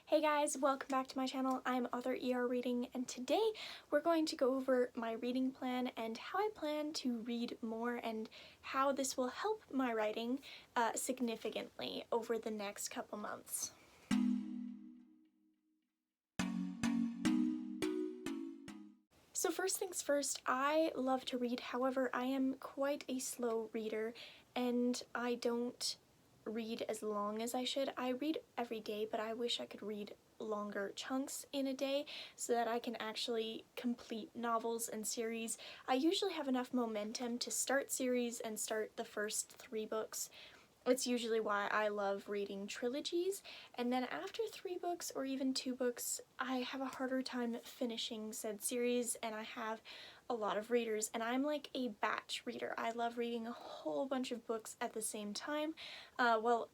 Hey guys, welcome back to my channel. I'm author ER Reading, and today we're going to go over my reading plan and how I plan to read more and how this will help my writing significantly over the next couple months. So first things first, I love to read. However, I am quite a slow reader and I don't read as long as I should. I read every day, but I wish I could read longer chunks in a day so that I can actually complete novels and series. I usually have enough momentum to start series and start the first 3 books. It's usually why I love reading trilogies, and then after 3 books or even 2 books, I have a harder time finishing said series, and I have a lot of readers, and I'm like a batch reader. I love reading a whole bunch of books at the same time, well,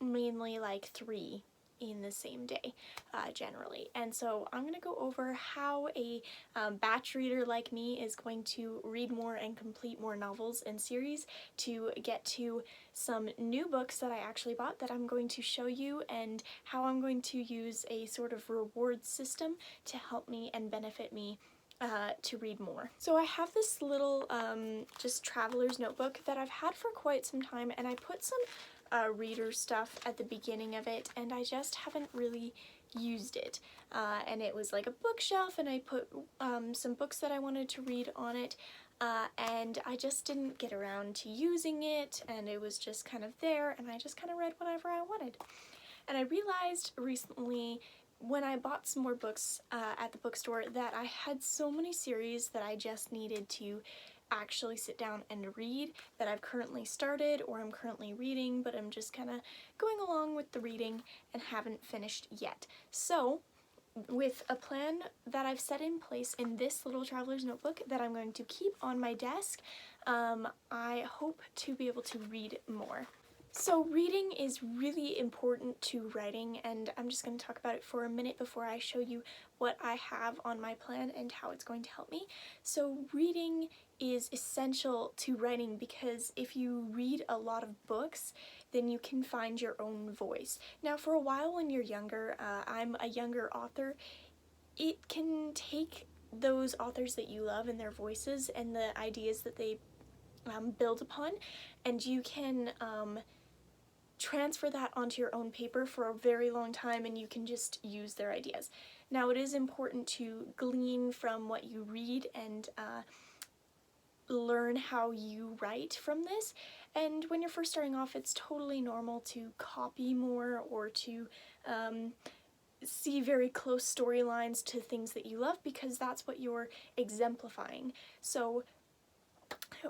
mainly like 3 in the same day, generally. And so I'm going to go over how a batch reader like me is going to read more and complete more novels and series to get to some new books that I actually bought that I'm going to show you, and how I'm going to use a sort of reward system to help me and benefit me to read more. So I have this little just traveler's notebook that I've had for quite some time, and I put some reader stuff at the beginning of it, and I just haven't really used it. And it was like a bookshelf, and I put some books that I wanted to read on it, and I just didn't get around to using it, and it was just kind of there, and I just kind of read whatever I wanted. And I realized recently when I bought some more books at the bookstore that I had so many series that I just needed to actually sit down and read that I've currently started or I'm currently reading, but I'm just kind of going along with the reading and haven't finished yet. So with a plan that I've set in place in this little traveler's notebook that I'm going to keep on my desk, I hope to be able to read more. So reading is really important to writing, and I'm just going to talk about it for a minute before I show you what I have on my plan and how it's going to help me. So reading is essential to writing because if you read a lot of books, then you can find your own voice. Now for a while when you're younger, I'm a younger author, it can take those authors that you love and their voices and the ideas that they build upon, and you can transfer that onto your own paper for a very long time, and you can just use their ideas. Now it is important to glean from what you read and learn how you write from this, and when you're first starting off it's totally normal to copy more or to see very close storylines to things that you love because that's what you're exemplifying. So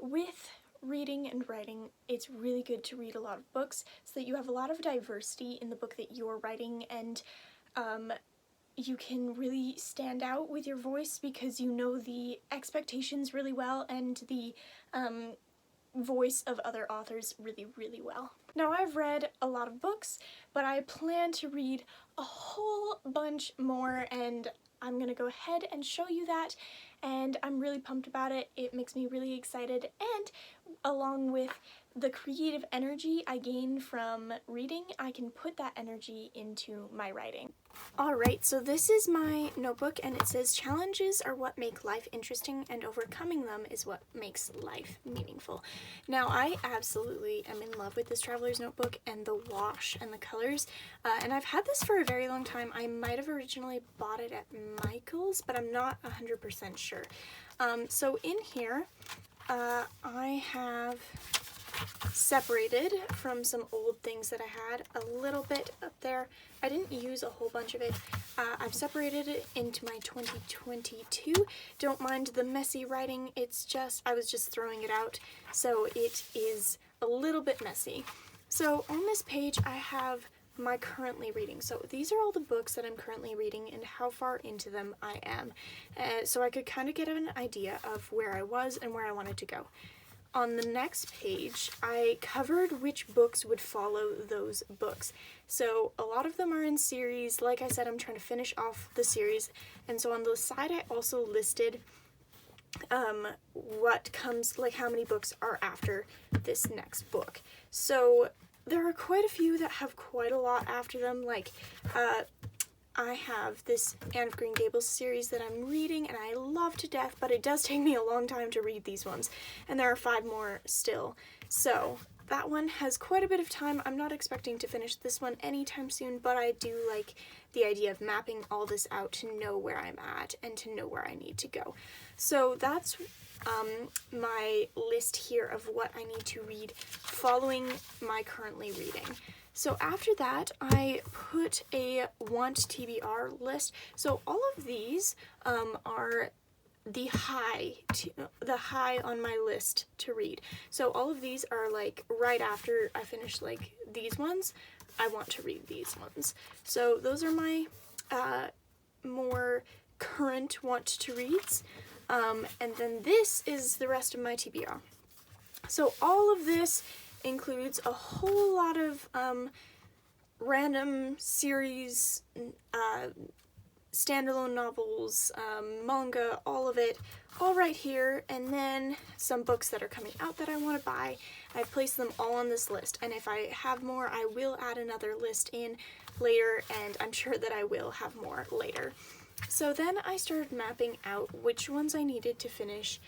with reading and writing, it's really good to read a lot of books so that you have a lot of diversity in the book that you're writing, and you can really stand out with your voice because you know the expectations really well and the voice of other authors really, really well. Now I've read a lot of books, but I plan to read a whole bunch more, and I'm gonna go ahead and show you that, and I'm really pumped about it. It makes me really excited, and along with the creative energy I gain from reading, I can put that energy into my writing. Alright, so this is my notebook, and it says, "Challenges are what make life interesting, and overcoming them is what makes life meaningful." Now, I absolutely am in love with this traveler's notebook and the wash and the colors, and I've had this for a very long time. I might have originally bought it at Michael's, but I'm not 100% sure. So in here, I have separated from some old things that I had a little bit up there. I didn't use a whole bunch of it. I've separated it into my 2022. Don't mind the messy writing, it's just, I was just throwing it out, so it is a little bit messy. So on this page I have my currently reading. So these are all the books that I'm currently reading and how far into them I am. So I could kind of get an idea of where I was and where I wanted to go. On the next page, I covered which books would follow those books. So a lot of them are in series. Like I said, I'm trying to finish off the series. And so on the side, I also listed what comes, like how many books are after this next book. So there are quite a few that have quite a lot after them, like I have this Anne of Green Gables series that I'm reading and I love to death, but it does take me a long time to read these ones, and there are 5 more still. So that one has quite a bit of time. I'm not expecting to finish this one anytime soon, but I do like the idea of mapping all this out to know where I'm at and to know where I need to go. So that's my list here of what I need to read following my currently reading. So after that, I put a want TBR list. So all of these are the high on my list to read. So all of these are like right after I finish like these ones, I want to read these ones. So those are my more current want to reads. And then this is the rest of my TBR. So all of this includes a whole lot of random series, standalone novels, manga, all of it, all right here, and then some books that are coming out that I want to buy. I've placed them all on this list, and if I have more, I will add another list in later, and I'm sure that I will have more later. So then I started mapping out which ones I needed to finish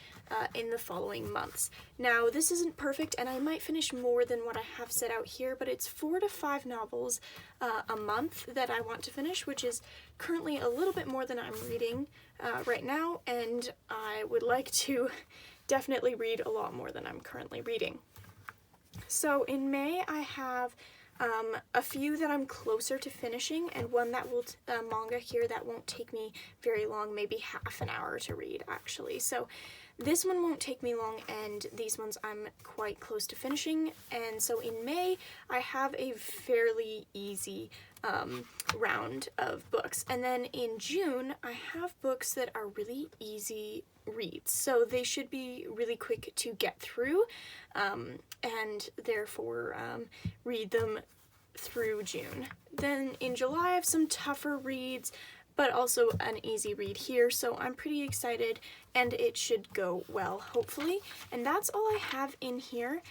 in the following months. Now, this isn't perfect, and I might finish more than what I have set out here, but it's 4 to 5 novels a month that I want to finish, which is currently a little bit more than I'm reading right now, and I would like to definitely read a lot more than I'm currently reading. So in May, I have a few that I'm closer to finishing, and one that will manga here that won't take me very long, maybe half an hour to read actually. So this one won't take me long, and these ones I'm quite close to finishing. And so in May, I have a fairly easy round of books. And then in June, I have books that are really easy reads. So they should be really quick to get through, and therefore read them through June. Then in July, I have some tougher reads, but also an easy read here, so I'm pretty excited, and it should go well, hopefully. And that's all I have in here.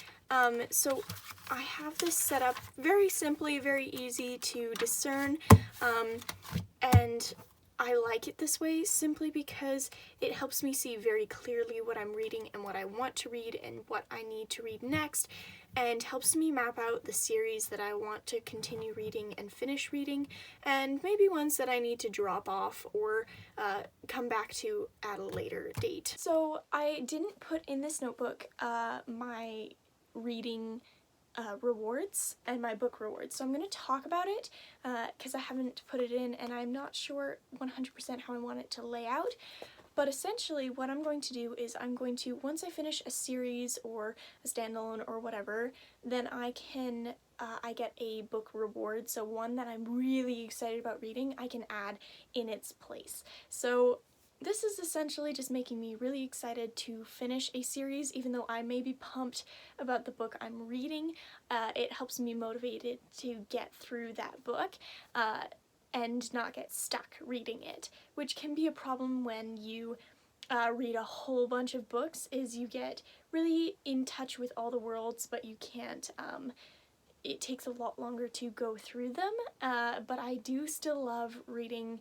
So I have this set up very simply, very easy to discern, and I like it this way simply because it helps me see very clearly what I'm reading and what I want to read and what I need to read next, and helps me map out the series that I want to continue reading and finish reading, and maybe ones that I need to drop off or come back to at a later date. So I didn't put in this notebook my reading rewards and my book rewards, so I'm going to talk about it because I haven't put it in and I'm not sure 100% how I want it to lay out. But essentially what I'm going to do is I'm going to, once I finish a series or a standalone or whatever, then I can, I get a book reward, so one that I'm really excited about reading, I can add in its place. So this is essentially just making me really excited to finish a series, even though I may be pumped about the book I'm reading. It helps me motivated to get through that book and not get stuck reading it, which can be a problem when you read a whole bunch of books, is you get really in touch with all the worlds, but you can't, it takes a lot longer to go through them, but I do still love reading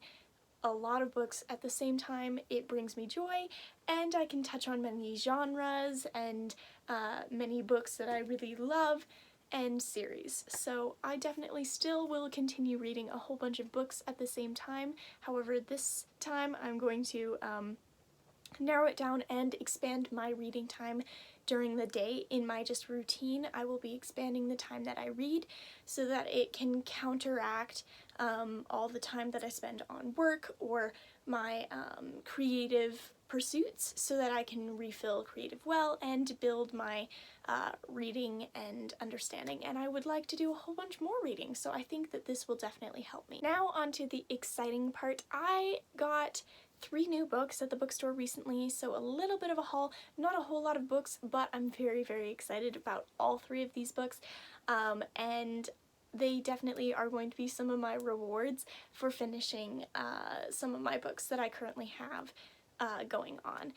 a lot of books at the same time. It brings me joy, and I can touch on many genres and many books that I really love and series. So I definitely still will continue reading a whole bunch of books at the same time. However, this time I'm going to narrow it down and expand my reading time during the day. In my just routine, I will be expanding the time that I read so that it can counteract all the time that I spend on work or my creative pursuits, so that I can refill creative well and build my reading and understanding. And I would like to do a whole bunch more reading, so I think that this will definitely help me. Now on to the exciting part. I got 3 new books at the bookstore recently, so a little bit of a haul, not a whole lot of books, but I'm very, very excited about all 3 of these books, and they definitely are going to be some of my rewards for finishing some of my books that I currently have going on.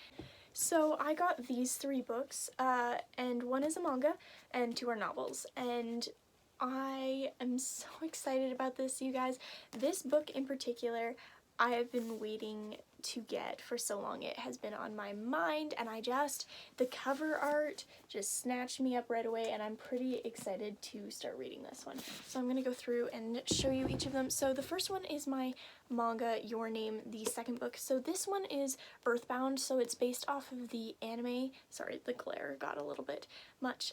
So I got these 3 books, and one is a manga and 2 are novels, and I am so excited about this, you guys. This book in particular, I have been waiting to get for so long. It has been on my mind, and the cover art just snatched me up right away, and I'm pretty excited to start reading this one. So I'm gonna go through and show you each of them. So the first one is my manga, Your Name, the second book. So this one is Earthbound, so it's based off of the anime. Sorry, the glare got a little bit much.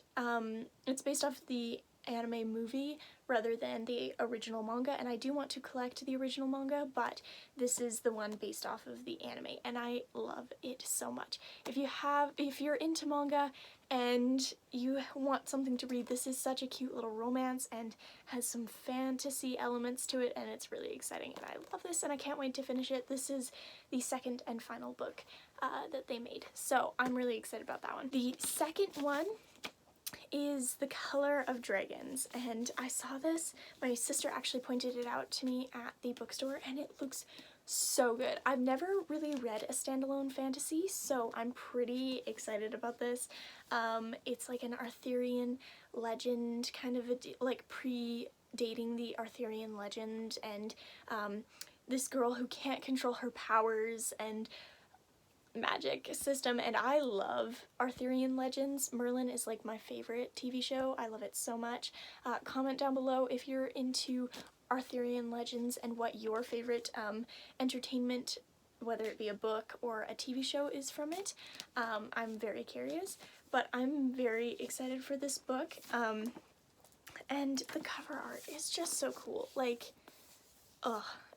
It's based off the anime movie rather than the original manga, and I do want to collect the original manga, but this is the one based off of the anime, and I love it so much. If you're into manga and you want something to read, this is such a cute little romance and has some fantasy elements to it, and it's really exciting, and I love this, and I can't wait to finish it. This is the second and final book that they made, so I'm really excited about that one. The second one is The Color of Dragons, and I saw this, my sister actually pointed it out to me at the bookstore, and it looks so good. I've never really read a standalone fantasy, so I'm pretty excited about this. It's like an Arthurian legend, kind of like predating the Arthurian legend, and this girl who can't control her powers and magic system, and I love Arthurian legends. Merlin is like my favorite TV show. I love it so much. Comment down below if you're into Arthurian legends and what your favorite entertainment, whether it be a book or a TV show, is from it. I'm very curious, but I'm very excited for this book. And the cover art is just so cool. Like,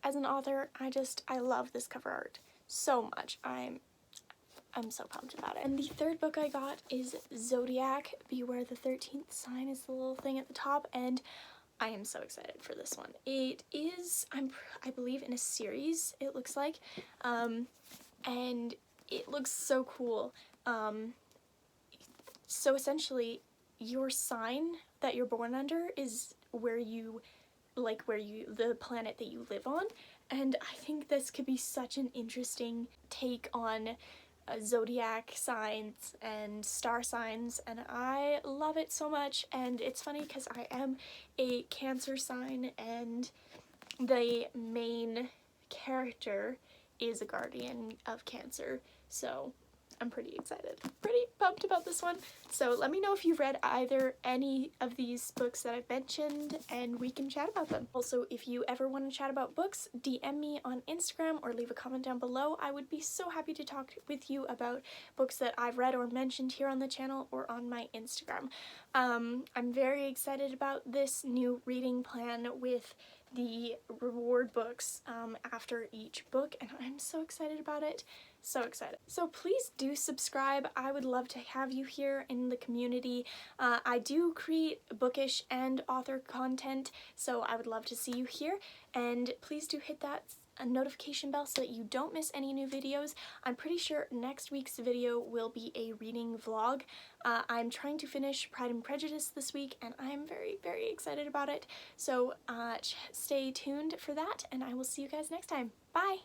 as an author, I love this cover art so much. I'm so pumped about it. And the third book I got is Zodiac, Beware the 13th Sign is the little thing at the top, and I am so excited for this one. It is, I believe, in a series, it looks like, and it looks so cool. So essentially, your sign that you're born under is the planet that you live on, and I think this could be such an interesting take on zodiac signs and star signs, and I love it so much. And it's funny because I am a Cancer sign, and the main character is a guardian of Cancer, so I'm pretty excited, pretty pumped about this one. So let me know if you've read any of these books that I've mentioned, and we can chat about them. Also, if you ever want to chat about books, DM me on Instagram or leave a comment down below. I would be so happy to talk with you about books that I've read or mentioned here on the channel or on my Instagram. I'm very excited about this new reading plan with the reward books after each book, and I'm so excited about it. So excited. So please do subscribe. I would love to have you here in the community. I do create bookish and author content, so I would love to see you here, and please do hit that notification bell so that you don't miss any new videos. I'm pretty sure next week's video will be a reading vlog. I'm trying to finish Pride and Prejudice this week, and I'm very, very excited about it. So stay tuned for that, and I will see you guys next time. Bye!